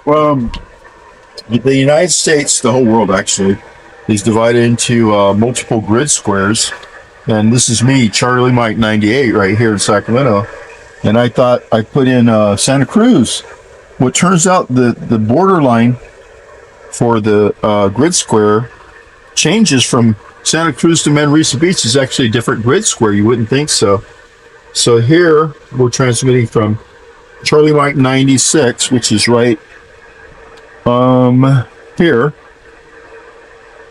The United States, the whole world actually, is divided into multiple grid squares. And this is me, Charlie Mike 98, right here in Sacramento. And I thought I put in Santa Cruz. Well, it turns out the borderline for the grid square changes from Santa Cruz to Manresa Beach is actually a different grid square. You wouldn't think so. So here we're transmitting from Charlie Mike 96, which is right here.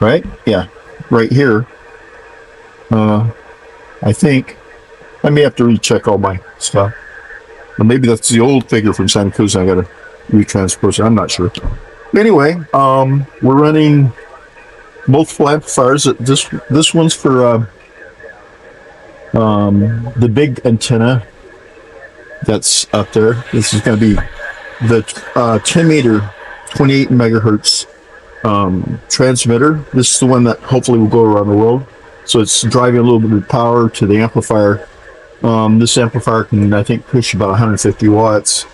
Right? Yeah, right here. I think I may have to recheck all my stuff. Or maybe that's the old figure from Santa Cruz. I gotta retranspose it. I'm not sure. Anyway, we're running multiple amplifiers. This one's for the big antenna that's up there. This is going to be the 10 meter 28 megahertz transmitter. This is the one that hopefully will go around the world. So it's driving a little bit of power to the amplifier. This amplifier can, I think, push about 150 watts.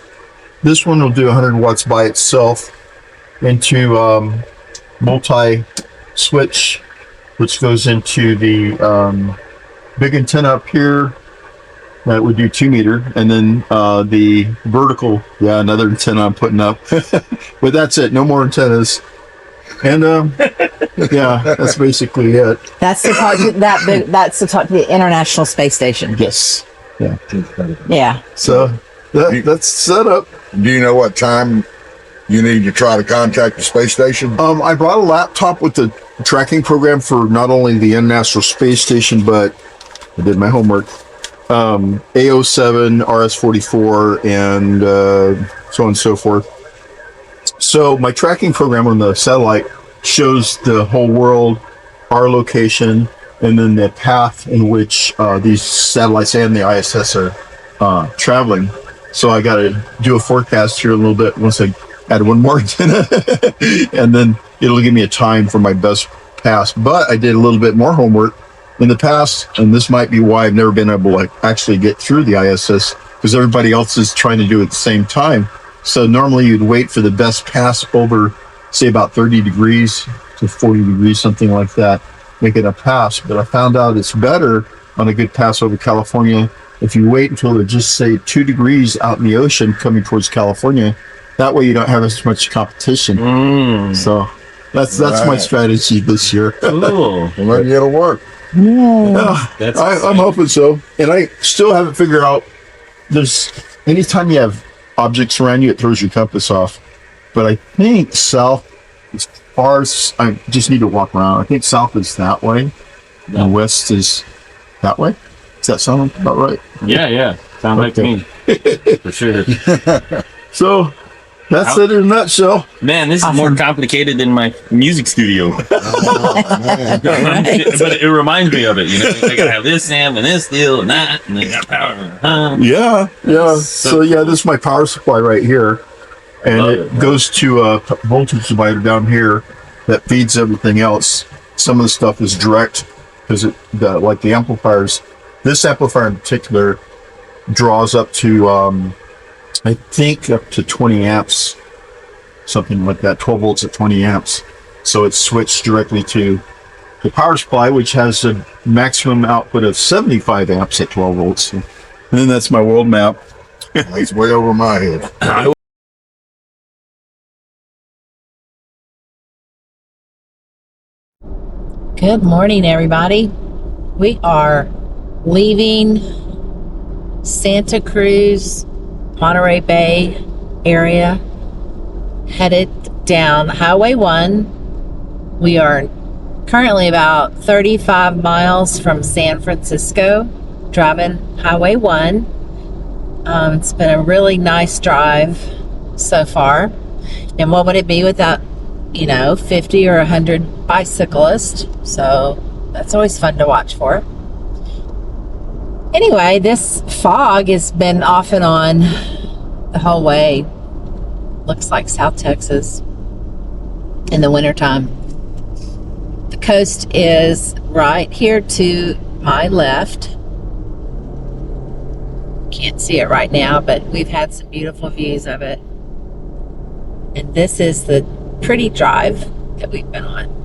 This one will do 100 watts by itself into multi-switch, which goes into the big antenna up here. That would do 2 meter. And then the vertical, another antenna I'm putting up. But that's it. No more antennas. And that's basically it. That's to talk to that's to talk to the International Space Station. Yes. Yeah. Yeah. So that's set up. Do you know what time you need to try to contact the space station? I brought a laptop with the tracking program for not only the International Space Station, but I did my homework. AO7, RS-44, and so on and so forth. So my tracking program on the satellite shows the whole world, our location, and then the path in which these satellites and the ISS are traveling. So I got to do a forecast here a little bit once I add one more antenna, and then it'll give me a time for my best pass. But I did a little bit more homework in the past, and this might be why I've never been able to actually get through the ISS, because everybody else is trying to do it at the same time. So normally you'd wait for the best pass over, say about 30 degrees to 40 degrees, something like that, make it a pass. But I found out it's better on a good pass over California if you wait until they're just, say, 2 degrees out in the ocean coming towards California. That way you don't have as much competition. So that's my strategy this year. Cool. Well, maybe it'll work. Yeah, I'm hoping so. And I still haven't figured out, there's anytime you have objects around you, it throws your compass off. But I think south, as far as I just need to walk around, I think south is that way, and west is that way. Does that sound about right? Yeah. Sounds like to me. For sure. So that's it in a nutshell. Man, this is more complicated than my music studio. But it reminds me of it, you know. I gotta have this amp and this deal and that, and they got power. Yeah. So this is my power supply right here, and it goes to a voltage divider down here that feeds everything else. Some of the stuff is direct because like the amplifiers. This amplifier in particular draws up to I think up to 20 amps, something like that, 12 volts at 20 amps. So it's switched directly to the power supply, which has a maximum output of 75 amps at 12 volts. And then that's my world map. It's way over my head. Good morning, everybody. We are leaving Santa Cruz, Monterey Bay area, headed down Highway 1. We are currently about 35 miles from San Francisco, driving Highway 1. It's been a really nice drive so far. And what would it be without, 50 or 100 bicyclists? So that's always fun to watch for. Anyway, this fog has been off and on the whole way. Looks like South Texas in the wintertime. The coast is right here to my left. Can't see it right now, but we've had some beautiful views of it. And this is the pretty drive that we've been on.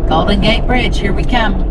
Golden Gate Bridge, here we come.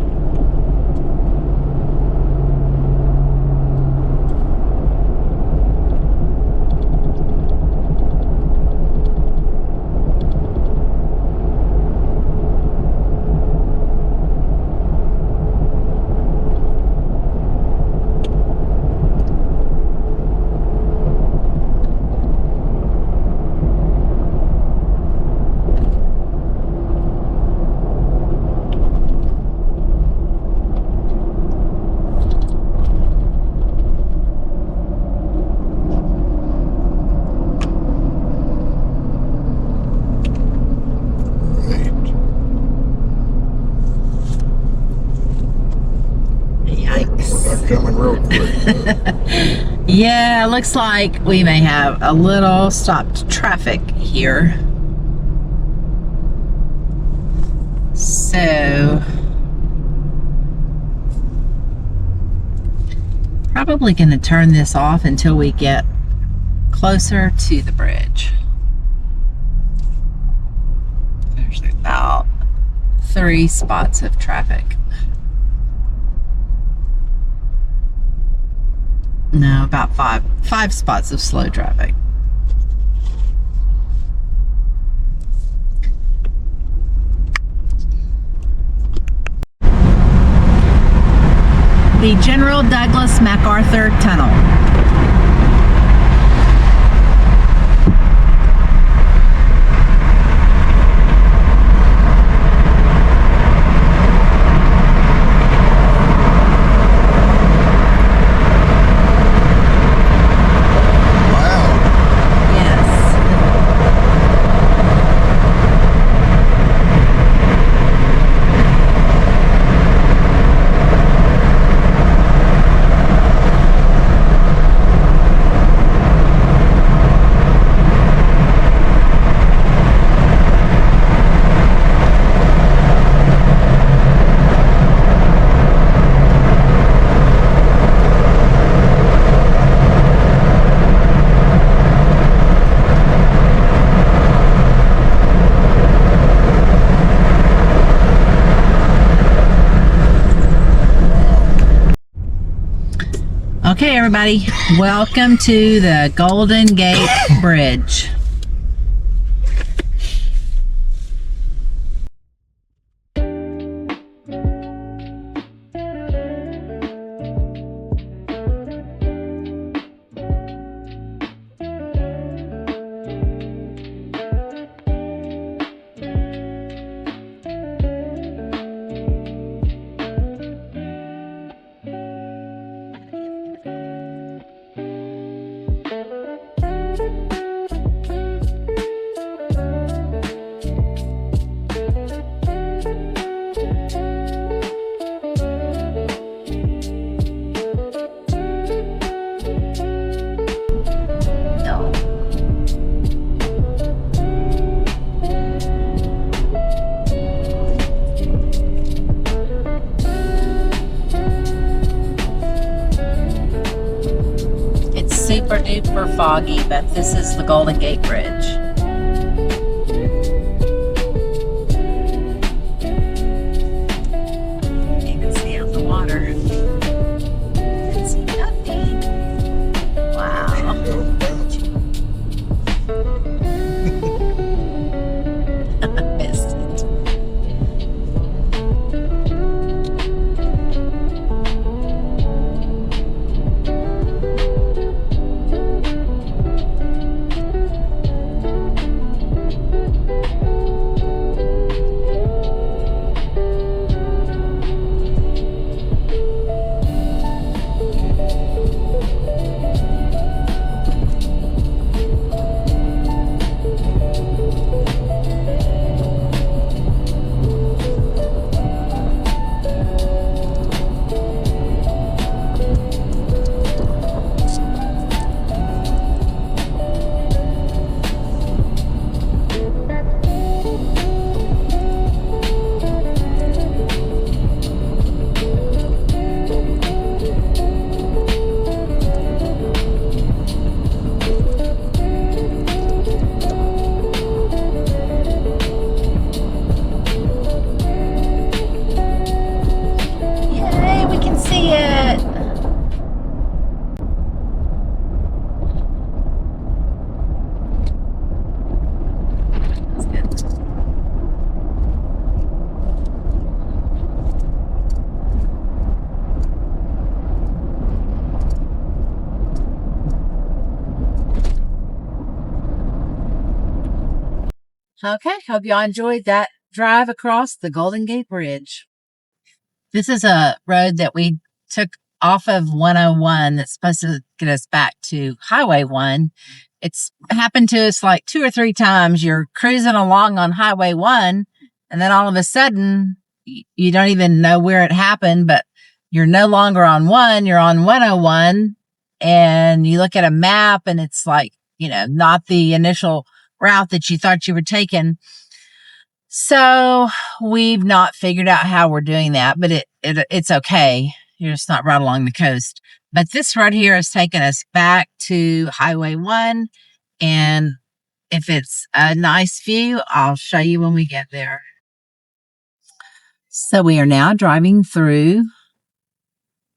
Coming real quick. Yeah, looks like we may have a little stopped traffic here. So, probably going to turn this off until we get closer to the bridge. There's about 3 spots of traffic. No, about five spots of slow traffic. The General Douglas MacArthur Tunnel. everybody. Welcome to the Golden Gate Bridge. Super duper foggy, but this is the Golden Gate Bridge. You can see out the water. You can see nothing. Wow. I missed it. Okay, hope y'all enjoyed that drive across the Golden Gate Bridge. This is a road that we took off of 101 that's supposed to get us back to Highway 1. It's happened to us like 2 or 3 times. You're cruising along on Highway 1, and then all of a sudden, you don't even know where it happened, but you're no longer on 1, you're on 101, and you look at a map, and it's like, not the initial route that you thought you were taking. So we've not figured out how we're doing that, but it's okay. You're just not right along the coast. But this right here has taken us back to Highway 1. And if it's a nice view, I'll show you when we get there. So we are now driving through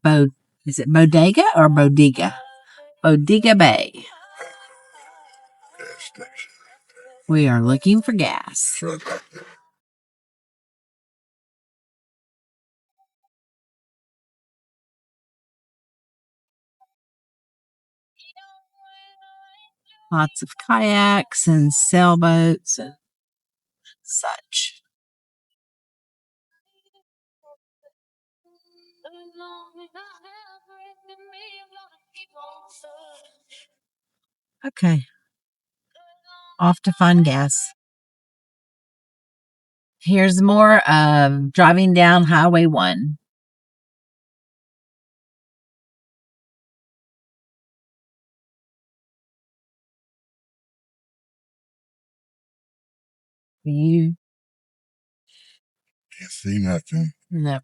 is it Bodega or Bodega? Bodega Bay. We are looking for gas. Lots of kayaks and sailboats and such. Okay. Off to find gas. Here's more of driving down Highway 1. You Can't see nothing. no.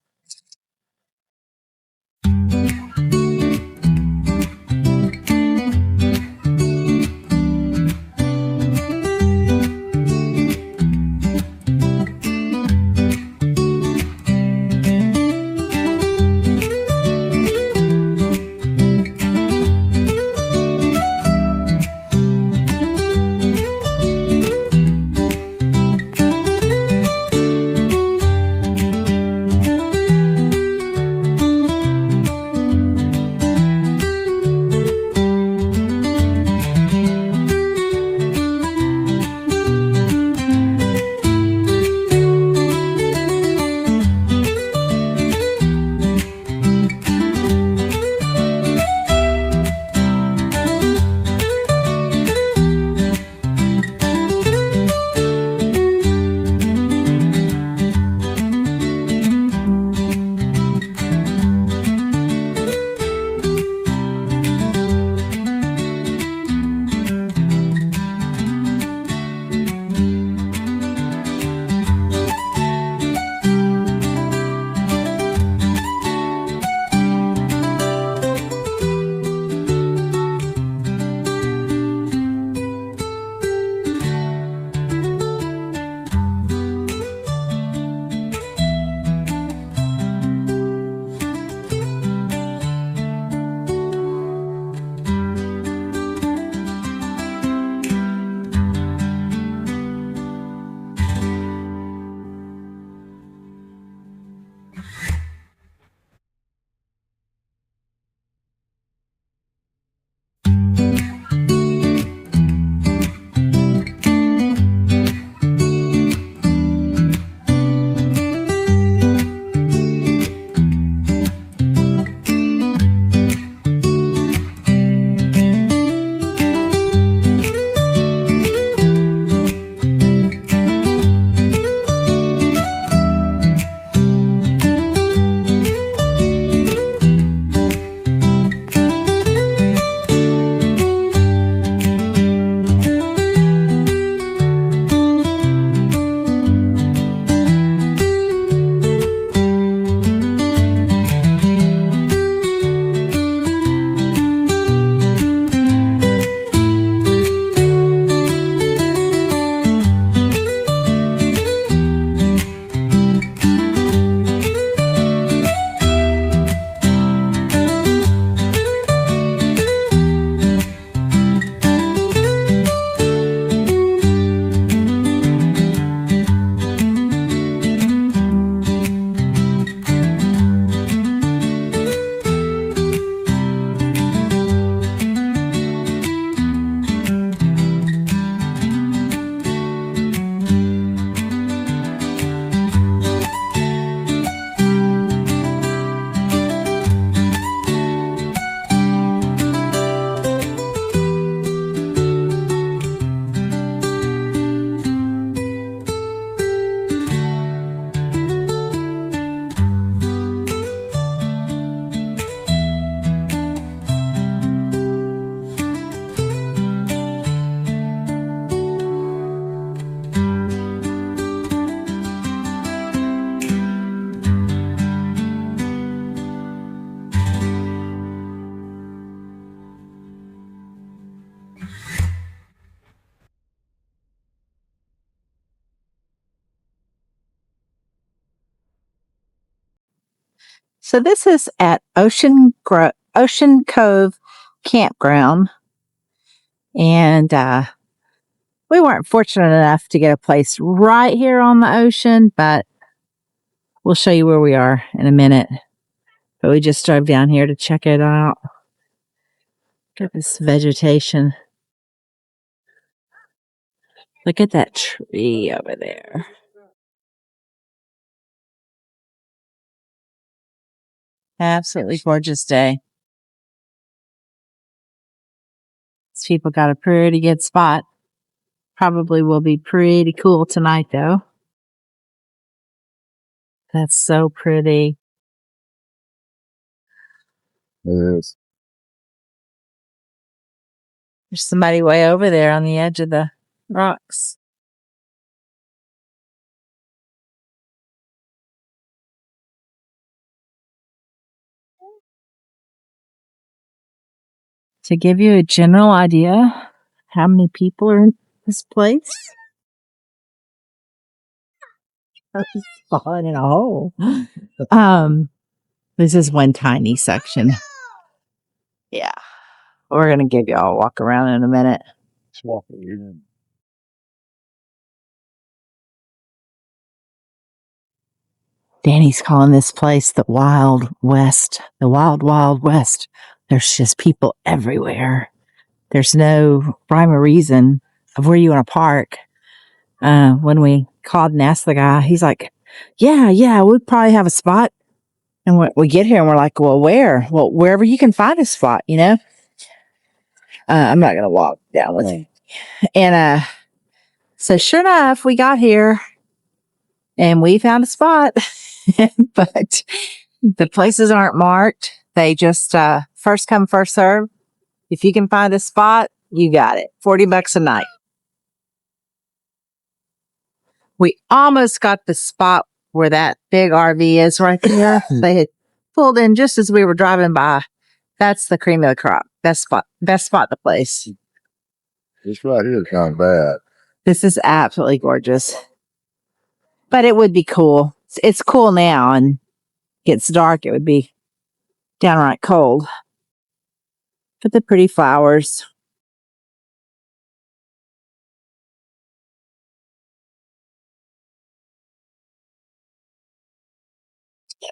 So this is at Ocean Cove Campground. And we weren't fortunate enough to get a place right here on the ocean, but we'll show you where we are in a minute. But we just drove down here to check it out. Look at this vegetation. Look at that tree over there. Absolutely gorgeous day. These people got a pretty good spot. Probably will be pretty cool tonight, though. That's so pretty. It is. There's somebody way over there on the edge of the rocks. To give you a general idea how many people are in this place. He's falling in a hole. This is one tiny section. Yeah. We're going to give y'all a walk around in a minute. Just walking in. Danny's calling this place the Wild West. The Wild, Wild West. There's just people everywhere. There's no rhyme or reason of where you want to park. When we called and asked the guy, he's like, yeah, we'd probably have a spot. And we get here and we're like, well, where? Well, wherever you can find a spot, you know? I'm not going to walk down with him. And so sure enough, we got here and we found a spot. But the places aren't marked. They just first come, first serve. If you can find a spot, you got it. $40 a night. We almost got the spot where that big RV is right there. They had pulled in just as we were driving by. That's the cream of the crop. Best spot in the place. This right here is not bad. This is absolutely gorgeous. But it would be cool. It's cool now and gets dark. It would be downright cold. But the pretty flowers.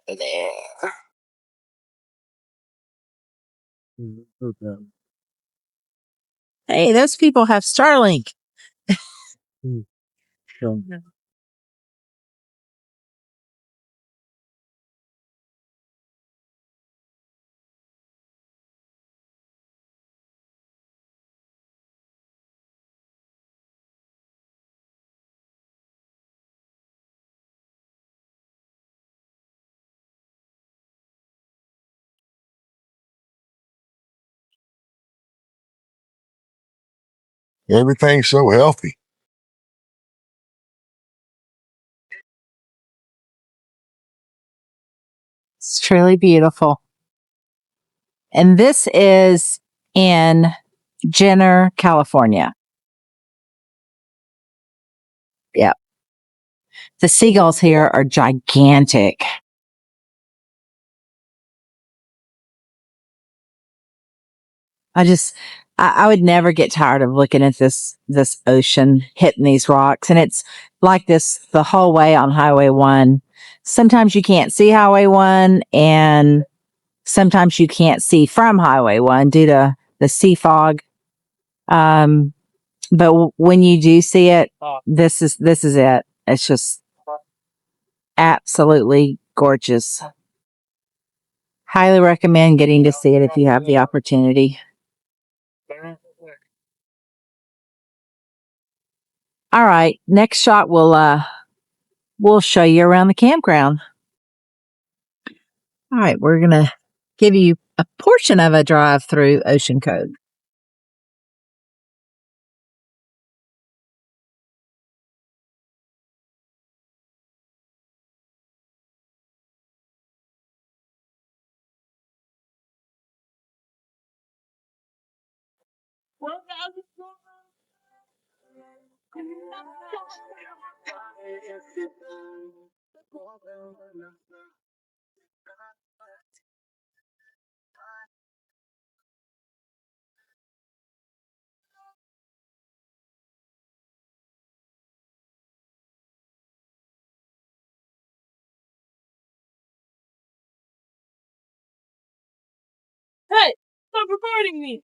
Over there. Okay. Hey, those people have Starlink. Sure. Everything's so healthy. It's truly beautiful. And this is in Jenner, California. Yep. The seagulls here are gigantic. I would never get tired of looking at this ocean hitting these rocks. And it's like this the whole way on Highway 1. Sometimes you can't see Highway 1 and sometimes you can't see from Highway 1 due to the sea fog. But when you do see it, this is it. It's just absolutely gorgeous. Highly recommend getting to see it if you have the opportunity. All right, next shot we'll show you around the campground. All right, we're gonna give you a portion of a drive through Ocean Cove. Stop recording me.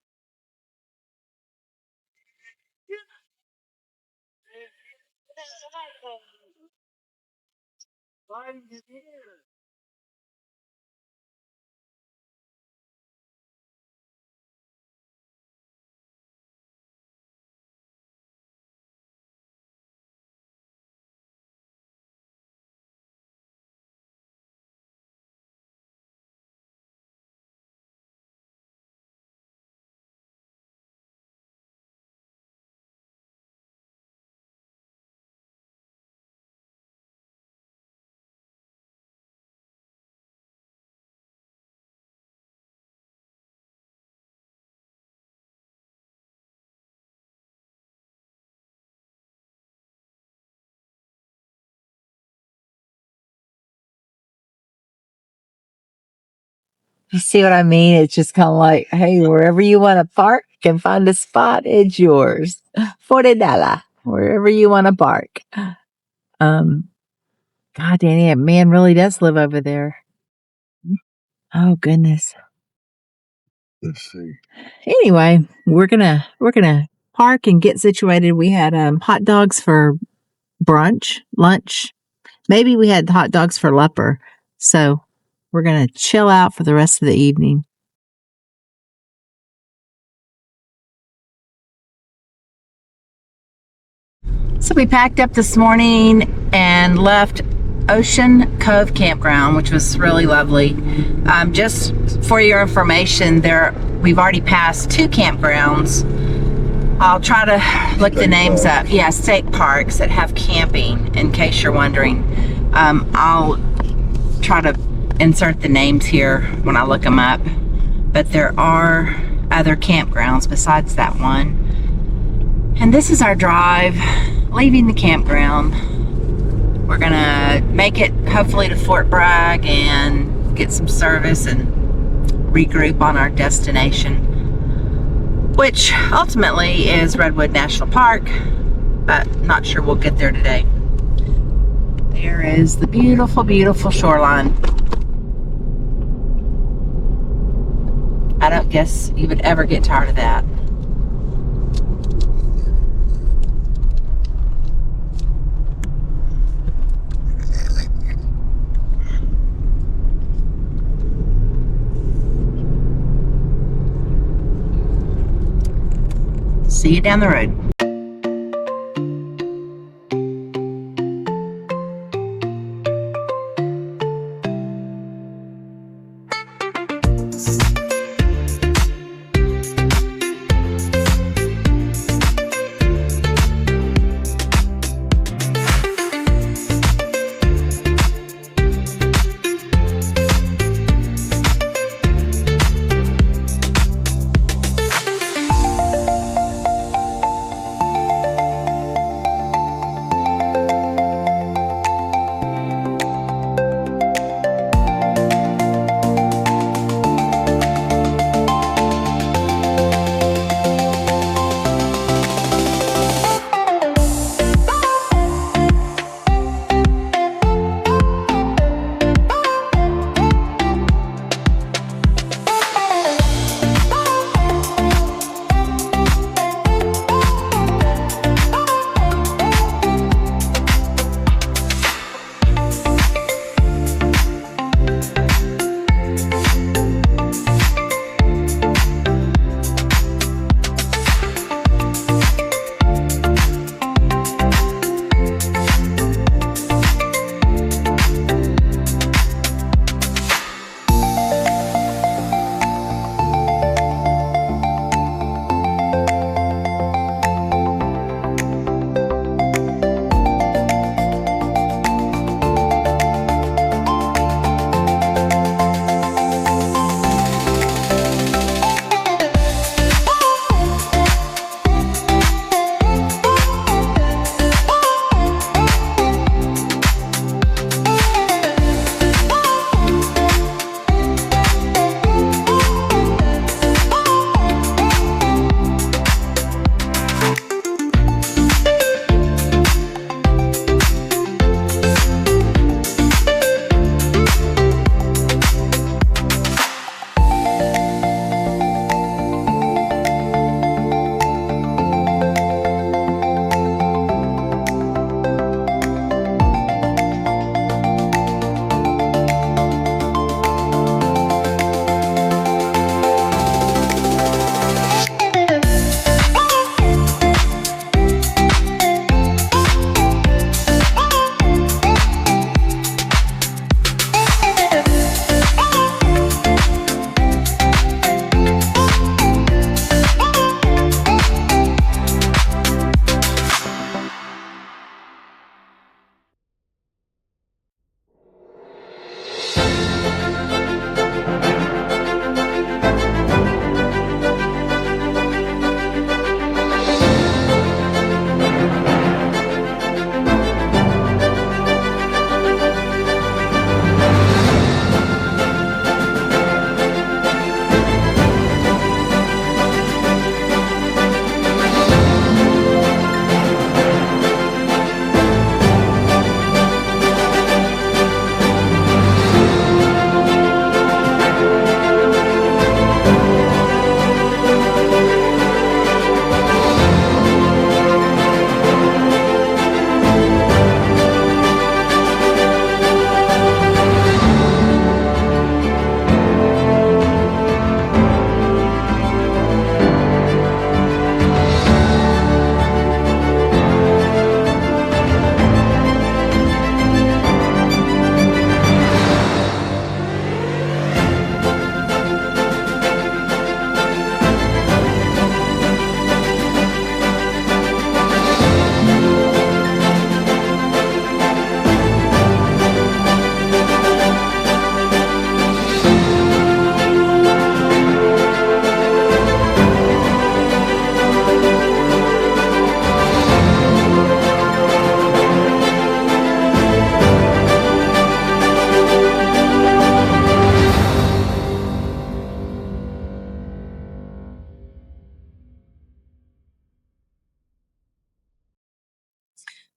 You see what I mean? It's just kind of like, hey, wherever you want to park and find a spot, it's yours. $40. Wherever you want to park. God, Danny, that man really does live over there. Oh goodness. Let's see. Anyway, we're gonna park and get situated. We had hot dogs for lunch. Maybe we had hot dogs for supper. So we're gonna chill out for the rest of the evening. So we packed up this morning and left Ocean Cove Campground, which was really lovely. Just for your information, we've already passed 2 campgrounds. I'll try to look the names up. Yeah, state parks that have camping, in case you're wondering. I'll try to insert the names here when I look them up. But there are other campgrounds besides that one. And this is our drive, leaving the campground. We're gonna make it hopefully to Fort Bragg and get some service and regroup on our destination, which ultimately is Redwood National Park, but not sure we'll get there today. There is the beautiful, beautiful shoreline. I don't guess you would ever get tired of that. See you down the road.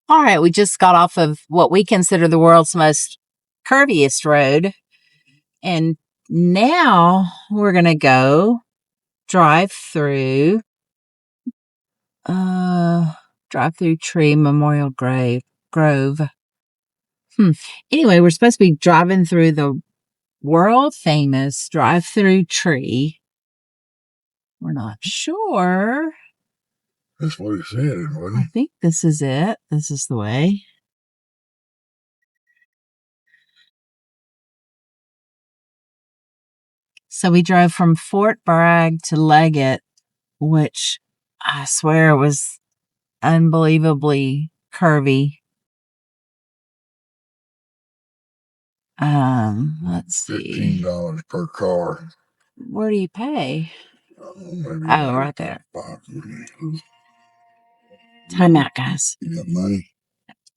All right, we just got off of what we consider the world's most curviest road. And now we're going to go drive through Tree Memorial Grove. Anyway, we're supposed to be driving through the world famous drive-through tree. We're not sure. That's what he said, wasn't I it? think this is it. This is the way. So we drove from Fort Bragg to Leggett, which I swear was unbelievably curvy. Let's see. $15 per car. Where do you pay? Oh, right there. Time out, guys. You got money?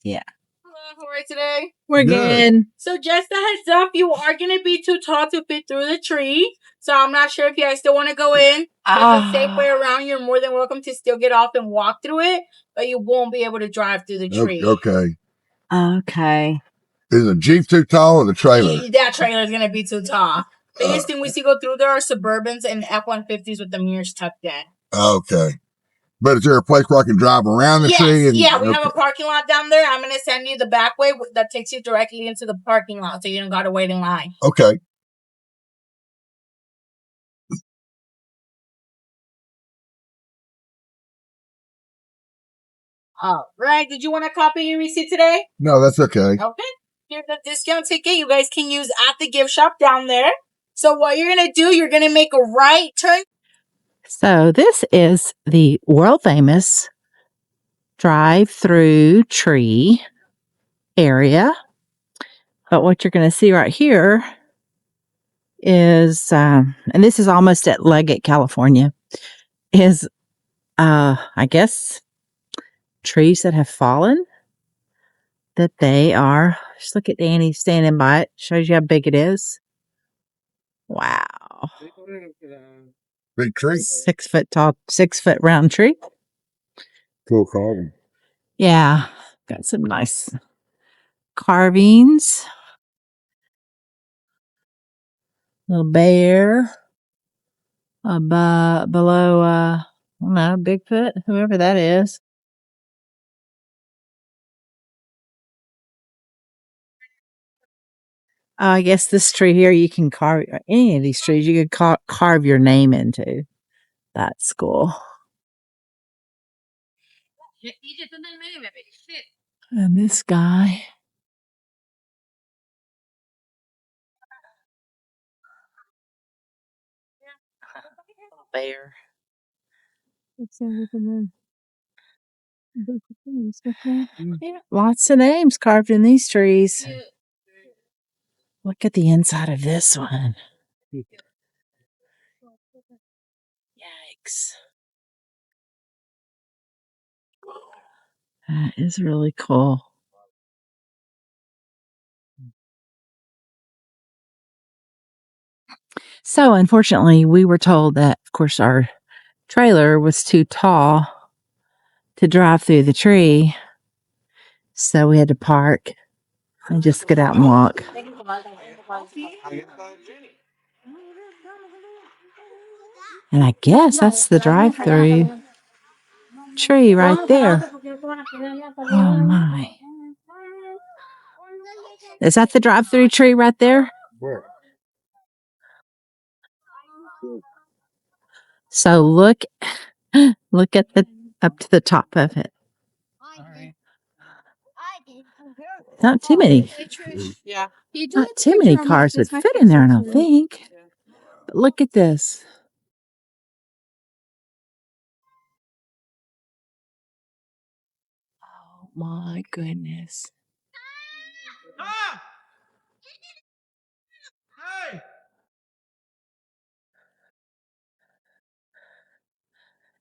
Yeah. Hello, how are you today? We're good. So just a heads up, you are going to be too tall to fit through the tree. So I'm not sure if you guys still want to go in. There's a safe way around. You're more than welcome to still get off and walk through it, but you won't be able to drive through the tree. Okay. Okay. Is the Jeep too tall or the trailer? That trailer is going to be too tall. The biggest thing we see go through there are Suburbans and F-150s with the mirrors tucked in. Okay. But is there a place where I can drive around the tree? We have a parking lot down there. I'm going to send you the back way that takes you directly into the parking lot so you don't got to wait in line. Okay. All right. Did you want a copy of your receipt today? No, that's okay. Okay. Here's the discount ticket you guys can use at the gift shop down there. So what you're going to do, you're going to make a right turn. So this is the world famous drive-through tree area. But what you're going to see right here is, and this is almost at Leggett, California, is, I guess, trees that have fallen. That they are. Just look at Danny standing by it. Shows you how big it is. Wow. Big tree. 6 foot tall, 6 foot round tree. Cool carving. Yeah. Got some nice carvings. Little bear. Below, I don't know, Bigfoot, whoever that is. I guess this tree here, you can carve, any of these trees, you could carve your name into. That's cool. And this guy. Bear. Yeah, lots of names carved in these trees. Look at the inside of this one. Yikes. That is really cool. So, unfortunately, we were told that, of course, our trailer was too tall to drive through the tree. So, we had to park and just get out and walk. And I guess that's the drive-through tree right there. Oh, my. Is that the drive-through tree right there? Where? So look at the up to the top of it. Not too many. Yeah. Not too many cars would fit in there, I don't think. But look at this. Oh my goodness.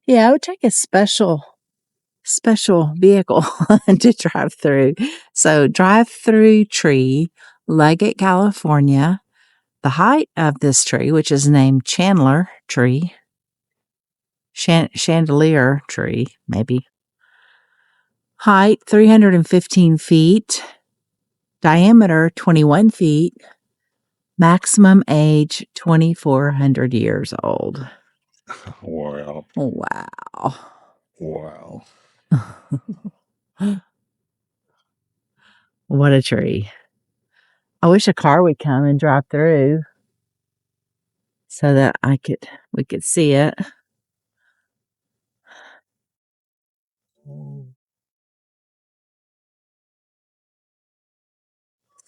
Yeah, I would take a special vehicle to drive through. So drive through tree, Leggett, California. The height of this tree, which is named Chandelier tree, maybe, Height 315 feet. Diameter 21 feet. Maximum age 2,400 years old. Wow. Wow. Wow. What a tree. I wish a car would come and drive through so that we could see it.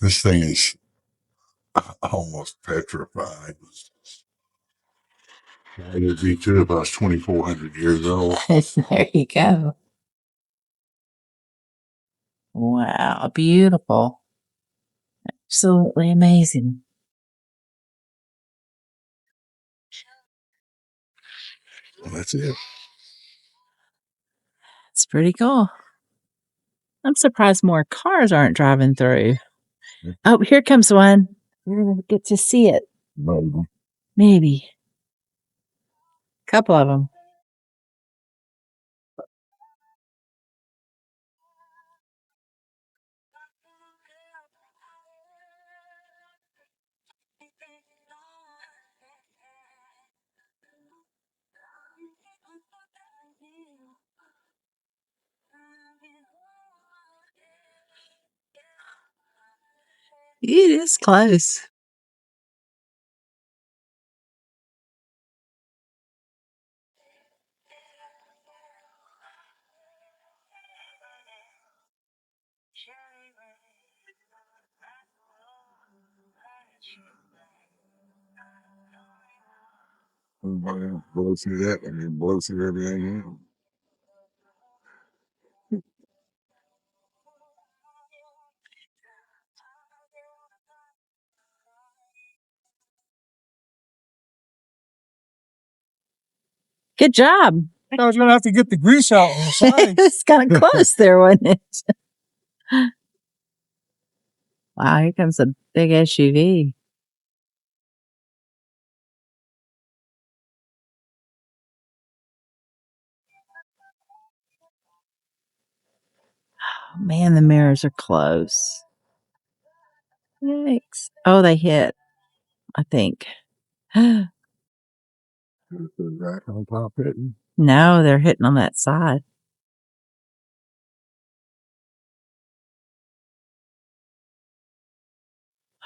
This thing is almost petrified. It'd be too if I was 2,400 years old. There you go. Wow, beautiful. Absolutely amazing. Well, that's it. It's pretty cool. I'm surprised more cars aren't driving through. Oh, here comes one. You're going to get to see it. Maybe. A couple of them. It is close. Blow through that. I mean, blow through everything else. Good job. I was gonna have to get the grease out on the side. It's kind of close there, wasn't it? Wow, here comes a big SUV. Oh, man, the mirrors are close. Yikes. Oh, they hit, I think. Right on top of it. No, they're hitting on that side.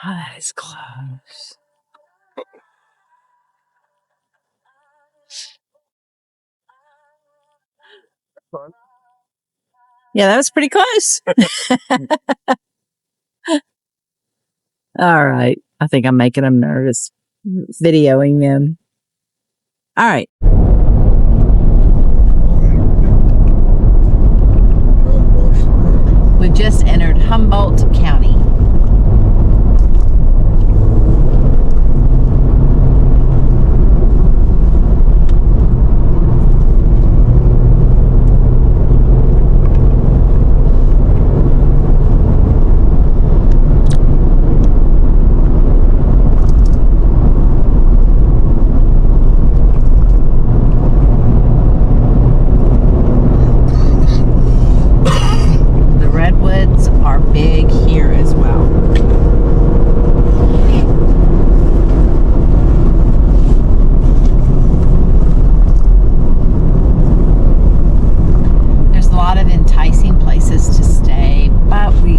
Oh, that is close. Yeah, that was pretty close. All right. I think I'm making them nervous videoing them. All right. We've just entered Humboldt County. Big here as well. There's a lot of enticing places to stay, but we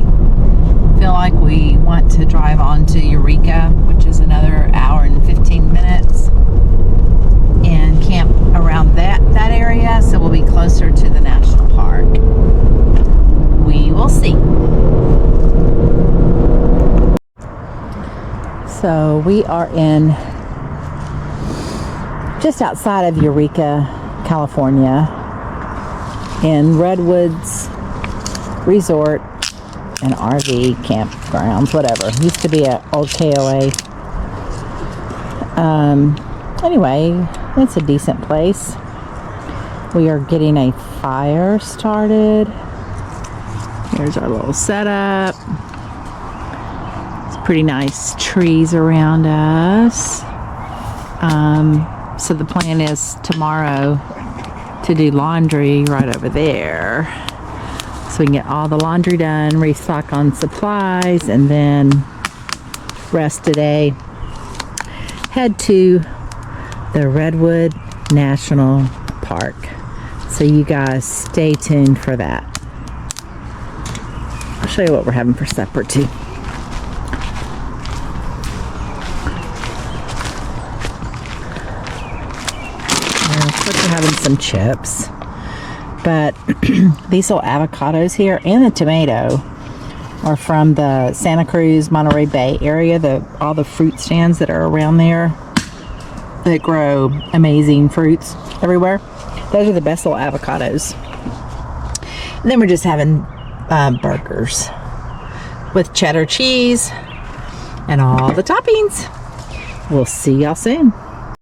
feel like we want to drive on to Eureka, which is another hour and 15 minutes, and camp around that area, so we'll be closer to the national park. We will see. So we are in just outside of Eureka, California, in Redwoods Resort and RV campgrounds, whatever. It used to be an old KOA. Anyway, it's a decent place. We are getting a fire started. Here's our little setup. It's pretty nice trees around us. So the plan is tomorrow to do laundry right over there. so we can get all the laundry done, restock on supplies, and then rest today. Head to the Redwood National Park. So you guys stay tuned for that. I'll show you what we're having for supper too. Looks like we're having some chips. But these little avocados here and the tomato are from the Santa Cruz, Monterey Bay area. All the fruit stands that are around there that grow amazing fruits everywhere. Those are the best little avocados. And then we're just having burgers with cheddar cheese and all the toppings. We'll see y'all soon.